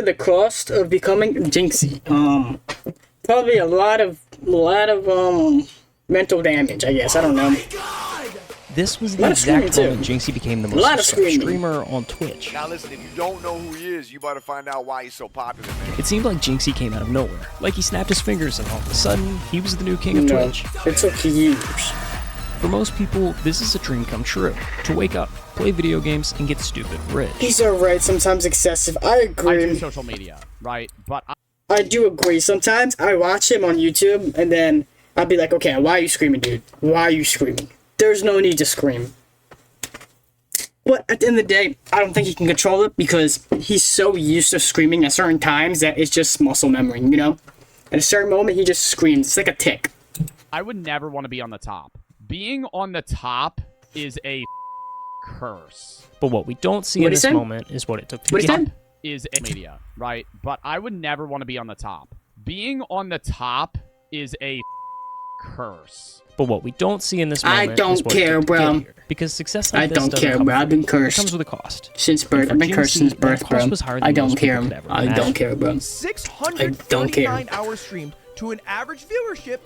the cost of becoming Jynxzi? Probably a lot of mental damage, I guess. I don't know. This was the exact moment Jynxzi became the most streamer on Twitch. Now listen, if you don't know who he is, you better find out why he's so popular, man. It seemed like Jynxzi came out of nowhere. Like he snapped his fingers and all of a sudden, he was the new king of Twitch. It took years. For most people, this is a dream come true. To wake up, play video games, and get stupid rich. He's alright, sometimes excessive. I agree. I do social media, right? But I do agree. Sometimes I watch him on YouTube, and then I'll be like, okay, why are you screaming, dude? Why are you screaming? There's no need to scream. But at the end of the day, I don't think he can control it because he's so used to screaming at certain times that it's just muscle memory, you know? At a certain moment, he just screams. It's like a tick. I would never want to be on the top. Being on the top is a curse. But what we don't see in this moment is what it took to get. Is a media, right? But I would never want to be on the top. Being on the top is a curse. But what we don't see in this moment is what it took to get here. Because success like this I don't care, bro. I've been cursed. It comes with a cost. Since birth. I've been cursed since birth, bro. I don't care. I don't care, bro. 639 hours streamed to an average viewership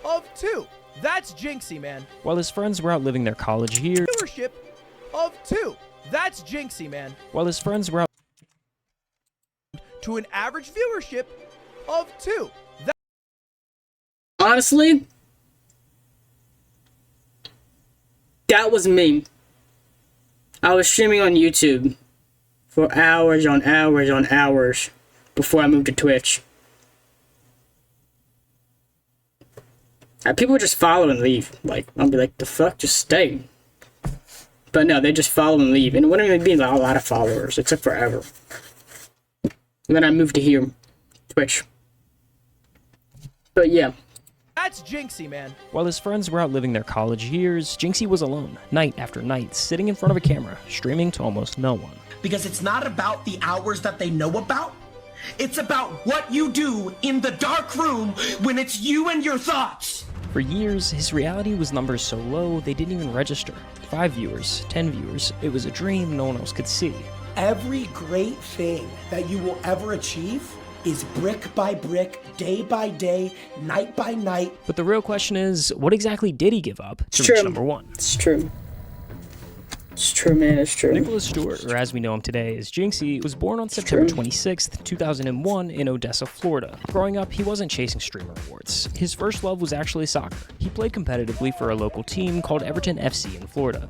of 2. That's Jynxzi, man. While his friends were out living their college years. Viewership of 2. That's Jynxzi, man. While his friends were out to an average viewership of 2. Honestly, that was me. I was streaming on YouTube for hours on hours on hours before I moved to Twitch. And people just follow and leave. Like, I'll be like, the fuck, just stay. But no, they just follow and leave. And it wouldn't even be a lot of followers. It took forever. And then I moved to here, Twitch. But yeah. That's Jynxzi, man. While his friends were out living their college years, Jynxzi was alone, night after night, sitting in front of a camera, streaming to almost no one. Because it's not about the hours that they know about. It's about what you do in the dark room when it's you and your thoughts. For years, his reality was numbers so low they didn't even register. 5 viewers, 10 viewers, it was a dream no one else could see. Every great thing that you will ever achieve is brick by brick, day by day, night by night. But the real question is, what exactly did he give up to reach number 1? It's true. It's true, man. It's true. Nicholas Stewart, or as we know him today as Jynxzi, was born on September 26th, 2001 in Odessa, Florida. Growing up, he wasn't chasing streamer awards. His first love was actually soccer. He played competitively for a local team called Everton FC in Florida.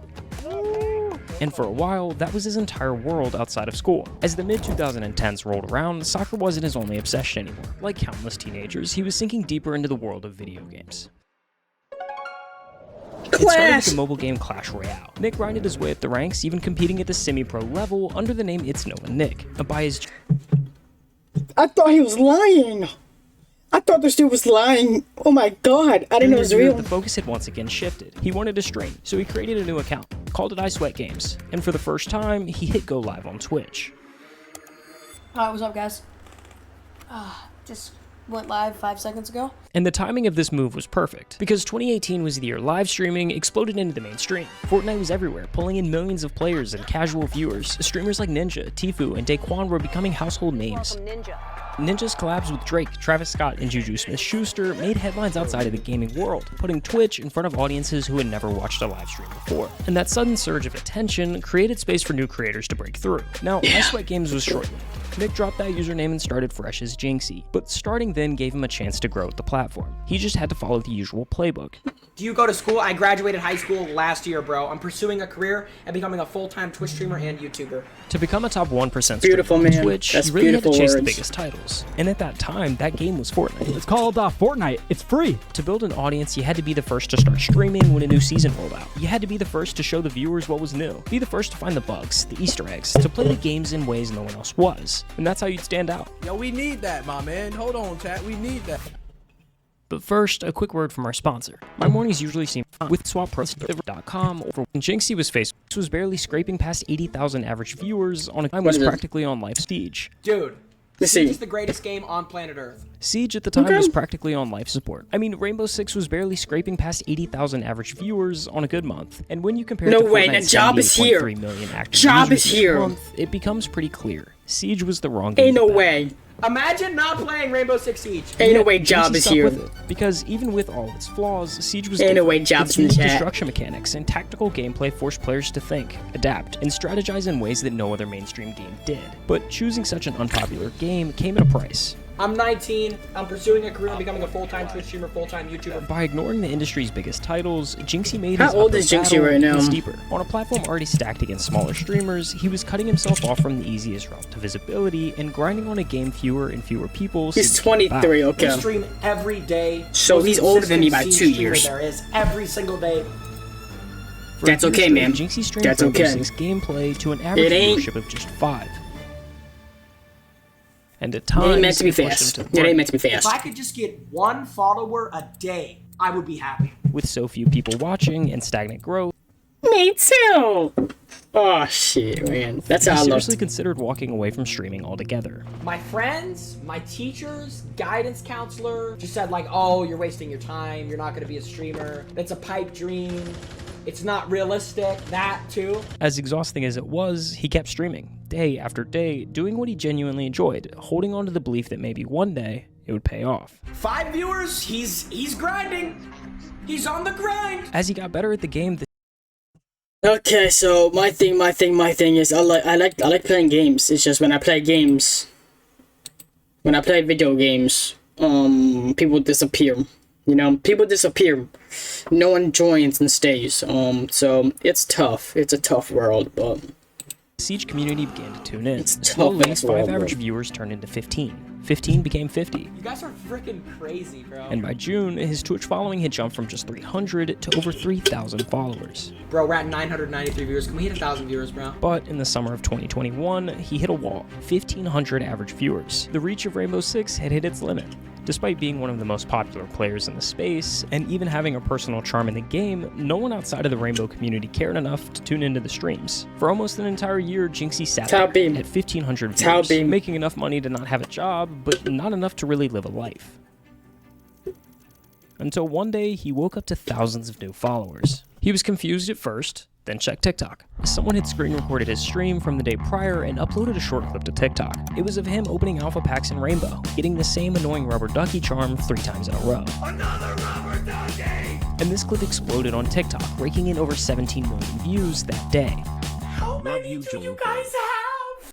And for a while, that was his entire world outside of school. As the mid-2010s rolled around, soccer wasn't his only obsession anymore. Like countless teenagers, he was sinking deeper into the world of video games. It started with the mobile game Clash Royale. Nick grinded his way up the ranks, even competing at the semi-pro level under the name It's Noah Nick. By his... I thought he was lying! I thought this dude was lying. Oh my god, I didn't know it was real. The focus had once again shifted. He wanted to stream, so he created a new account, called it I Sweat Games. And for the first time, he hit go live on Twitch. Alright, what's up, guys? Just went live 5 seconds ago. And the timing of this move was perfect, because 2018 was the year live streaming exploded into the mainstream. Fortnite was everywhere, pulling in millions of players and casual viewers. Streamers like Ninja, Tfue, and Daquan were becoming household names. Ninja's collabs with Drake, Travis Scott, and Juju Smith-Schuster made headlines outside of the gaming world, putting Twitch in front of audiences who had never watched a live stream before. And that sudden surge of attention created space for new creators to break through. Now, I Sweat Games was short-lived. Nick dropped that username and started fresh as Jynxzi, but starting then gave him a chance to grow with the platform. He just had to follow the usual playbook. Do you go to school? I graduated high school last year, bro. I'm pursuing a career and becoming a full-time Twitch streamer and YouTuber. To become a top 1% streamer on Twitch, you really had to chase the biggest titles. And at that time, that game was Fortnite. It's called Fortnite. It's free. To build an audience, you had to be the first to start streaming when a new season rolled out. You had to be the first to show the viewers what was new. Be the first to find the bugs, the Easter eggs, to play the games in ways no one else was. And that's how you'd stand out. Yo, we need that, my man. Hold on, chat. We need that. But first, a quick word from our sponsor. My mornings usually seem with swappros.com or when Jynxzi was faced, was barely scraping past 80,000 average viewers on a time was practically on life stage. Dude, Let's Siege see. is the greatest game on planet Earth. Siege at the time Okay. was practically on life support. I mean, Rainbow Six was barely scraping past 80,000 average viewers on a good month. And when you compare No it to way, Fortnite's the job is here. 78.3 million active Job users is each here. month, it becomes pretty clear. Siege was the wrong game. Ain't to no bet. way. Imagine not playing Rainbow Six Siege. Ain't no Yet, way job Jynxzi is stuck here. with it, because even with all its flaws, Siege was Ain't no different. way job's Its in the unique chat. destruction mechanics and tactical gameplay forced players to think, adapt, and strategize in ways that no other mainstream game did. But choosing such an unpopular game came at a price. I'm 19. I'm pursuing a career in becoming a full-time Twitch streamer, full-time YouTuber. By ignoring the industry's biggest titles, Jynxzi made How his old uphill is Jynxzi battle right now? even steeper. On a platform already stacked against smaller streamers, he was cutting himself off from the easiest route to visibility and grinding on a game fewer and fewer people. He's seemed to 23, allow. okay. I stream every day. So Most he's older than me by consistent 2 streamer years. There is every single day. For That's a year okay, straight, man. Jynxzi streamed That's Rainbow okay. Six gameplay to an average It ain't- viewership of just 5. And at It times, ain't meant to be pushed him fast. to the It brink. ain't meant to be If fast. I could just get one follower a day, I would be happy. With so few people watching and stagnant growth, Me too. Oh shit, man. That's he how I love. seriously considered walking away from streaming altogether. My friends, my teachers, guidance counselor just said like, oh, you're wasting your time. You're not going to be a streamer. That's a pipe dream. It's not realistic. That too. As exhausting as it was, he kept streaming, day after day, doing what he genuinely enjoyed, holding on to the belief that maybe one day it would pay off. 5 viewers. He's grinding. He's on the grind. As he got better at the game, the Okay, so my thing is I like playing games. It's just when I play games, when I play video games, people disappear. You know, people disappear. No one joins and stays. So it's tough. It's a tough world, but Siege community began to tune in. It's tough Slowly, as 5 well, average bro. viewers turned into 15. 15 became 50. You guys are freaking crazy, bro. And by June, his Twitch following had jumped from just 300 to over 3,000 followers. Bro, we're at 993 viewers. Can we hit 1,000 viewers, bro? But in the summer of 2021, he hit a wall, 1,500 average viewers. The reach of Rainbow Six had hit its limit. Despite being one of the most popular players in the space, and even having a personal charm in the game, no one outside of the Rainbow community cared enough to tune into the streams. For almost an entire year, Jynxzi sat there at 1,500 viewers, making enough money to not have a job, but not enough to really live a life. Until one day, he woke up to thousands of new followers. He was confused at first, then checked TikTok. Someone had screen recorded his stream from the day prior and uploaded a short clip to TikTok. It was of him opening alpha packs in Rainbow, getting the same annoying rubber ducky charm 3 times in a row. Another rubber ducky! And this clip exploded on TikTok, raking in over 17 million views that day. How many do you guys have?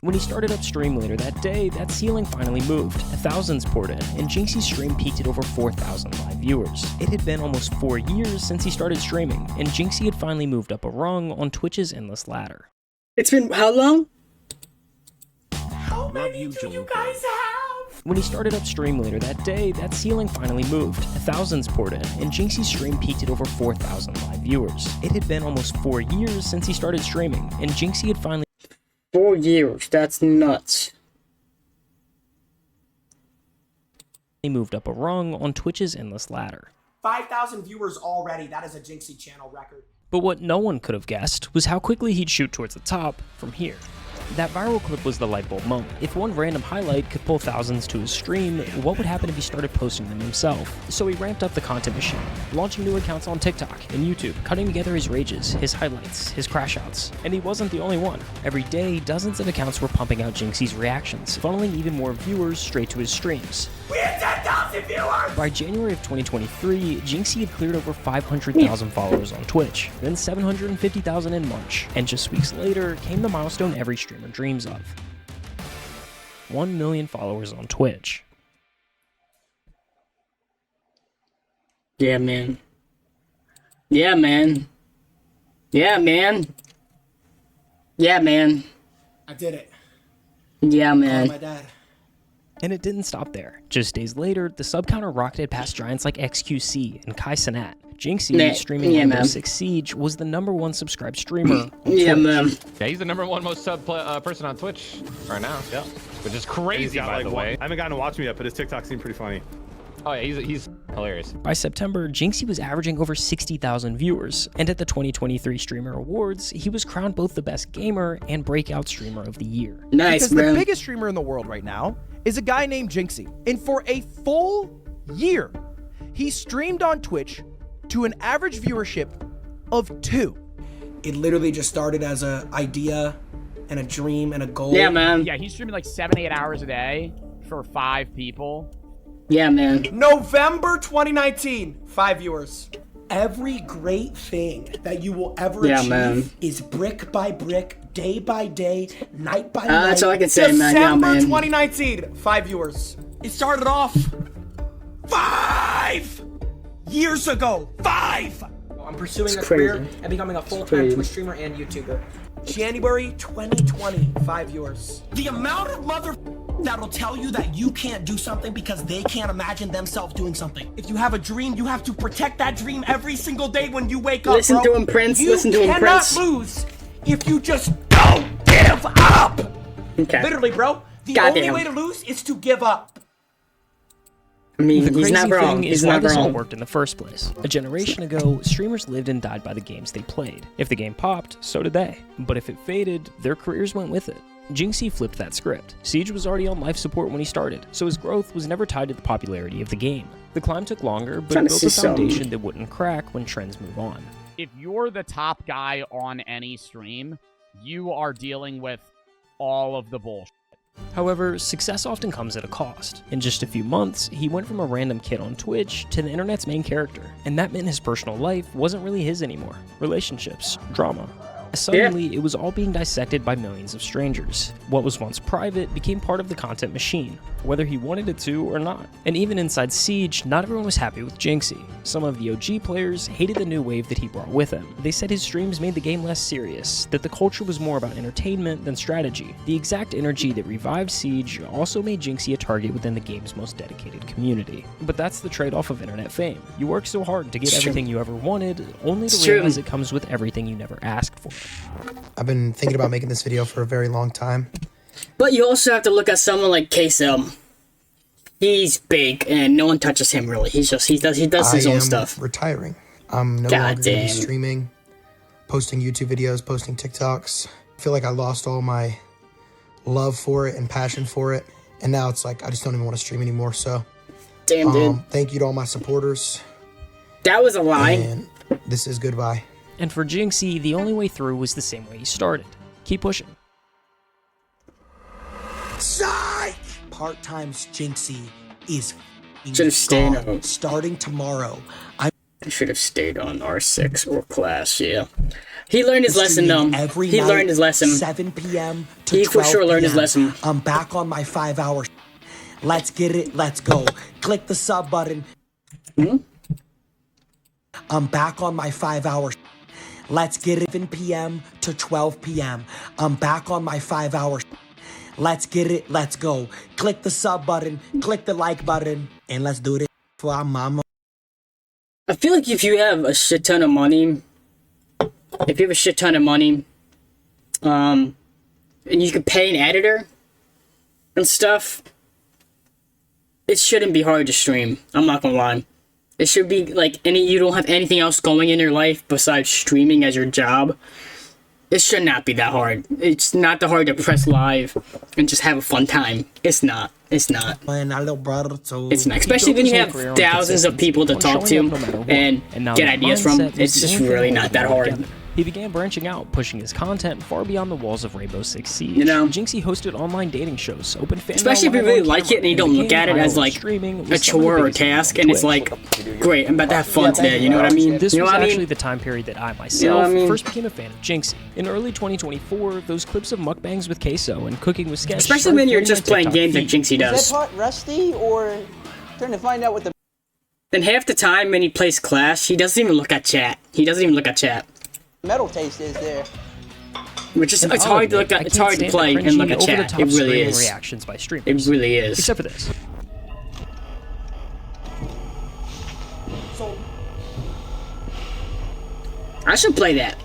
When he started up stream later that day, that ceiling finally moved. Thousands poured in, and Jynxzi's stream peaked at over 4,000 live viewers. It had been almost 4 years since he started streaming, and Jynxzi had finally moved up a rung on Twitch's endless ladder. it's been how long? How many do you guys have? When he started up stream later that day, that ceiling finally moved. Thousands poured in, and Jynxzi's stream peaked at over 4,000 live viewers. It had been almost 4 years since he started streaming, and Jynxzi had finally 4 years. That's nuts. moved up a rung on Twitch's endless ladder. 5,000 viewers already. That is a Jynxzi channel record. But what no one could have guessed was how quickly he'd shoot towards the top from here. That viral clip was the light bulb moment. If one random highlight could pull thousands to his stream, what would happen if he started posting them himself? So he ramped up the content machine, launching new accounts on TikTok and YouTube, cutting together his rages, his highlights, his crash outs. And he wasn't the only one. Every day, dozens of accounts were pumping out Jynxzi's reactions, funneling even more viewers straight to his streams. We had 10,000 viewers! By January of 2023, Jynxzi had cleared over 500,000 followers on Twitch, then 750,000 in March, and just weeks later came the milestone every streamer dreams of. 1 million followers on Twitch. Yeah, man. Yeah, man. Yeah, man. Yeah, man. I did it. Yeah, man. My dad. And it didn't stop there. Just days later, the sub counter rocketed past giants like XQC and Kai Cenat. Jynxzi, streaming Rainbow Six Siege, was the #1 subscribed streamer on Yeah, Twitch. man. Yeah, he's the #1 most sub person on Twitch right now. Yeah, which is crazy, by the way. I haven't gotten to watch him yet, but his TikTok seemed pretty funny. Oh yeah, he's hilarious. By September, Jynxzi was averaging over 60,000 viewers, and at the 2023 Streamer Awards, he was crowned both the best gamer and breakout streamer of the year. Nice, Because man. the biggest streamer in the world right now is a guy named Jynxzi. And for a full year, he streamed on Twitch to an average viewership of 2. It literally just started as an idea and a dream and a goal. Yeah, man. Yeah, he's streaming like 7-8 hours a day for 5 people. Yeah, man. November 2019, 5 viewers. Every great thing that you will ever achieve is brick by brick, day by day, night by night. That's all I can say, man. Yeah, man. December 2019, 5 viewers. It started off 5 years ago. 5! I'm pursuing a career and becoming a full-time Twitch streamer and YouTuber. January 2020, 5 viewers. The amount of mother that'll tell you that you can't do something because they can't imagine themselves doing something. If you have a dream, you have to protect that dream every single day when you wake up, Listen to him, Prince. Listen to him, Prince. You cannot lose if you just don't give up. Okay. Literally, bro. The only way to lose is to give up. I mean, The he's crazy not wrong. thing He's is why not this all wrong. worked in the first place. A generation ago, streamers lived and died by the games they played. If the game popped, so did they. But if it faded, their careers went with it. Jynxzi flipped that script. Siege was already on life support when he started, so his growth was never tied to the popularity of the game. The climb took longer, but it built a foundation that wouldn't crack when trends move on. If you're the top guy on any stream, you are dealing with all of the bullshit. However, success often comes at a cost. In just a few months, he went from a random kid on Twitch to the internet's main character, and that meant his personal life wasn't really his anymore. Relationships, drama. Suddenly, it was all being dissected by millions of strangers. What was once private became part of the content machine, whether he wanted it to or not. And even inside Siege, not everyone was happy with Jynxzi. Some of the OG players hated the new wave that he brought with him. They said his streams made the game less serious, that the culture was more about entertainment than strategy. The exact energy that revived Siege also made Jynxzi a target within the game's most dedicated community. But that's the trade-off of internet fame. You work so hard to get everything you ever wanted, only to realize it comes with everything you never asked for. I've been thinking about making this video for a very long time. But you also have to look at someone like Queso. He's big, and no one touches him really. He does his own stuff. Retiring. I'm no longer going to be streaming, posting YouTube videos, posting TikToks. I feel like I lost all my love for it and passion for it, and now it's like I just don't even want to stream anymore. So, damn, dude. Thank you to all my supporters. That was a lie. And this is goodbye. And for Jynxzi, the only way through was the same way he started. Keep pushing. Psych! Part-time's Jynxzi is should have stayed on. Starting tomorrow. I should have stayed on R6 or class, yeah. He learned his lesson, though. He learned his lesson. 7 p.m. to he 12 for sure learned his lesson. I'm back on my 5 hours. Let's get it. Let's go. Click the sub button. I'm back on my 5 hours. Let's get it. 7 p.m. to 12 p.m. I'm back on my 5 hours. Let's get it. Let's go. Click the sub button. Click the like button. And let's do this for our mama. I feel like if you have a shit ton of money, and you could pay an editor and stuff, it shouldn't be hard to stream. I'm not gonna lie. It should be like you don't have anything else going in your life besides streaming as your job. It should not be that hard. It's not that hard to press live and just have a fun time. It's not. It's not. It's not. Especially when you have thousands of people to talk to and get ideas from. It's just really not that hard. He began branching out, pushing his content far beyond the walls of Rainbow Six Siege. You know, Jynxzi hosted online dating shows, open fan especially if you really like it and you don't look at it as like a chore or a task, and it's like, great, I'm about to have fun today. You know what I mean? This you know was what I mean? actually the time period that I myself first became a fan of Jynxzi. In early 2024, those clips of mukbangs with Queso and cooking with Sketch, especially when you're just playing games like Jynxzi does. Is that part rusty or trying to find out what the? Then half the time when he plays Clash, he doesn't even look at chat. Metal taste is there. Which is, it's hard to look at. It's hard to play and look at chat. It really is. Reactions by streamers. It really is. Except for this. I should play that.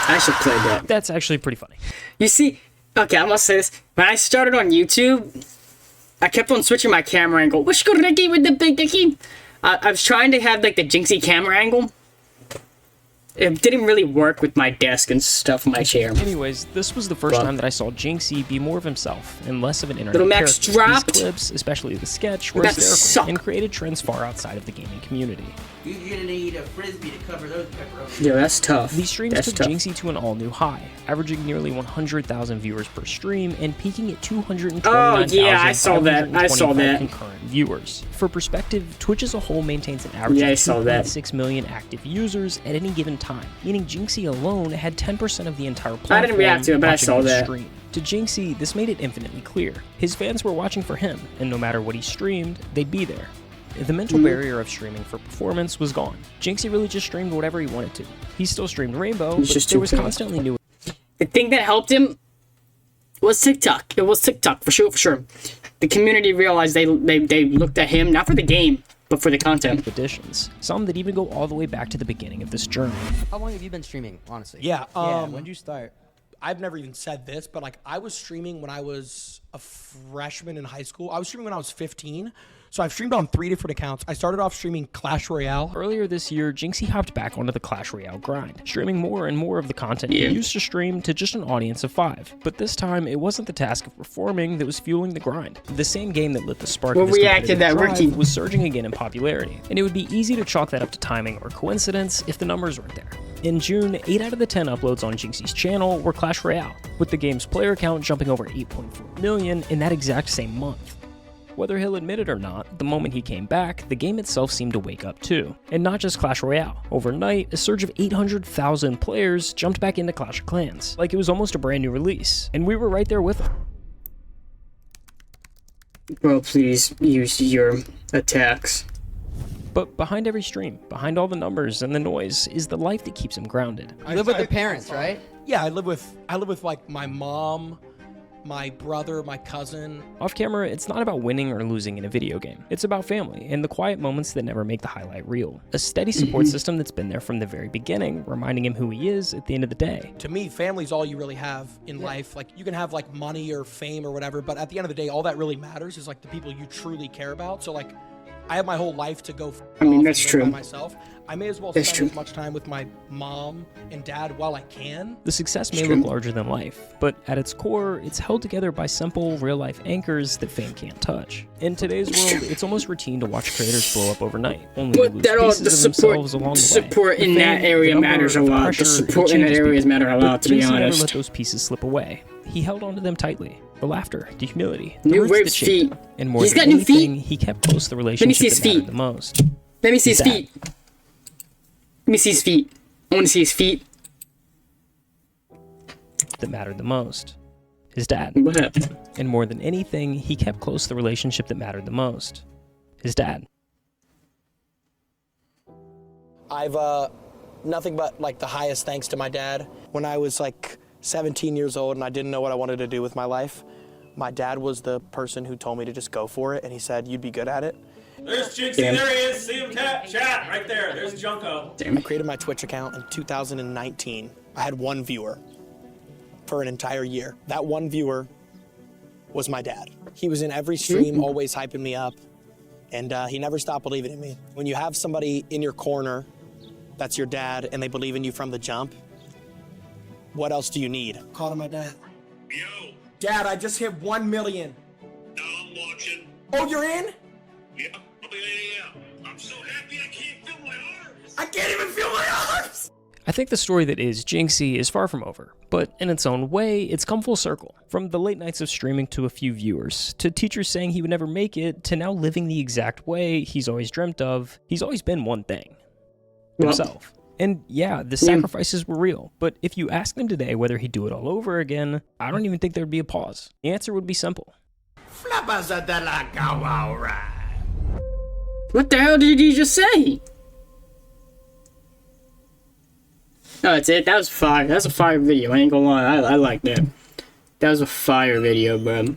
I should play that. That's actually pretty funny. You see, okay, I must say this. When I started on YouTube, I kept on switching my camera angle. What's good with the big dicky? I was trying to have like the Jynxzi camera angle, it didn't really work with my desk and stuff, my chair. Anyways, this was the first time that I saw Jynxzi be more of himself and less of an internet Little Max character. dropped. These clips, especially the sketch, were That hysterical sucked. and created trends far outside of the gaming community. You're gonna need a frisbee to cover those pepperonis. Yo, that's tough. These streams That's took tough. Jynxzi to an all-new high, averaging nearly 100,000 viewers per stream and peaking at 229,000 Oh, yeah, I saw that. I saw that. concurrent viewers. For perspective, Twitch as a whole maintains an average Yeah, I of saw that. 2.6 million active users at any given time, meaning Jynxzi alone had 10% of the entire platform. I didn't react to it, but I watching saw his that. stream. To Jynxzi, this made it infinitely clear. His fans were watching for him, and no matter what he streamed, they'd be there. The mental barrier of streaming for performance was gone. Jynxzi really just streamed whatever he wanted to. He still streamed Rainbow, but just there was too constantly new. The thing that helped him was TikTok. It was TikTok, for sure. The community realized they looked at him, not for the game, but for the content. Additions, some that even go all the way back to the beginning of this journey. How long have you been streaming, honestly? Yeah. When did you start? I've never even said this, but like I was streaming when I was a freshman in high school. I was streaming when I was 15. So I've streamed on 3 different accounts. I started off streaming Clash Royale. Earlier this year, Jynxzi hopped back onto the Clash Royale grind, streaming more and more of the content he used to stream to just an audience of 5. But this time, it wasn't the task of performing that was fueling the grind. The same game that lit the spark of his reacted that competitive drive Ricky was surging again in popularity, and it would be easy to chalk that up to timing or coincidence if the numbers weren't there. In June, 8 out of the 10 uploads on Jynxzi's channel were Clash Royale, with the game's player count jumping over 8.4 million in that exact same month. Whether he'll admit it or not, the moment he came back, the game itself seemed to wake up too. And not just Clash Royale. Overnight, a surge of 800,000 players jumped back into Clash of Clans, like it was almost a brand new release, and we were right there with them. Bro, please use your attacks. But behind every stream, behind all the numbers and the noise, is the life that keeps him grounded. You live with the parents, right? Yeah, I live with like my mom, my brother, my cousin. Off camera, it's not about winning or losing in a video game. It's about family and the quiet moments that never make the highlight reel. A steady support system that's been there from the very beginning, reminding him who he is at the end of the day. To me, family's all you really have in life. Like you can have like money or fame or whatever, but at the end of the day, all that really matters is like the people you truly care about. So like I have my whole life to go that's true. by myself. I may as well spend as much time with my mom and dad while I can. The success may look larger than life, but at its core, it's held together by simple, real-life anchors that fame can't touch. In today's world, it's almost routine to watch creators blow up overnight, only to lose pieces of themselves along the way. Support in that area matters a lot. The support in that area matters a lot, to be Jynxzi never honest. let those pieces slip away. He held onto them tightly. The laughter, the humility, the New roots rib that shaped feet. him. And more He's than got new anything, feet. he kept close to the relationship Let me see his that mattered feet. the most. Let me see his His dad. feet. Let me see his feet. I want to see his feet. That mattered the most. His dad. What happened? And more than anything, he kept close to the relationship that mattered the most. His dad. I've nothing but like the highest thanks to my dad. When I was like 17 years old and I didn't know what I wanted to do with my life, my dad was the person who told me to just go for it, and he said, "You'd be good at it." There's Jynxzi, there he is. See him chat right there. There's Junko. I created my Twitch account in 2019. I had 1 viewer for an entire year. That 1 viewer was my dad. He was in every stream, always hyping me up, and he never stopped believing in me. When you have somebody in your corner that's your dad and they believe in you from the jump, what else do you need? Call to my dad. Yo. Dad, I just hit 1 million. No, I'm watching. Oh, you're in? Yeah. I'm so happy I can't feel my arms. I can't even feel my arms! I think the story that is Jynxzi is far from over, but in its own way, it's come full circle. From the late nights of streaming to a few viewers, to teachers saying he would never make it, to now living the exact way he's always dreamt of. He's always been one thing. Himself. And yeah, the sacrifices were real, but if you asked him today whether he'd do it all over again, I don't even think there'd be a pause. The answer would be simple. What the hell did you just say? No, that's it. That was fire. That's a fire video. I ain't gonna lie. I like that. That was a fire video, bro.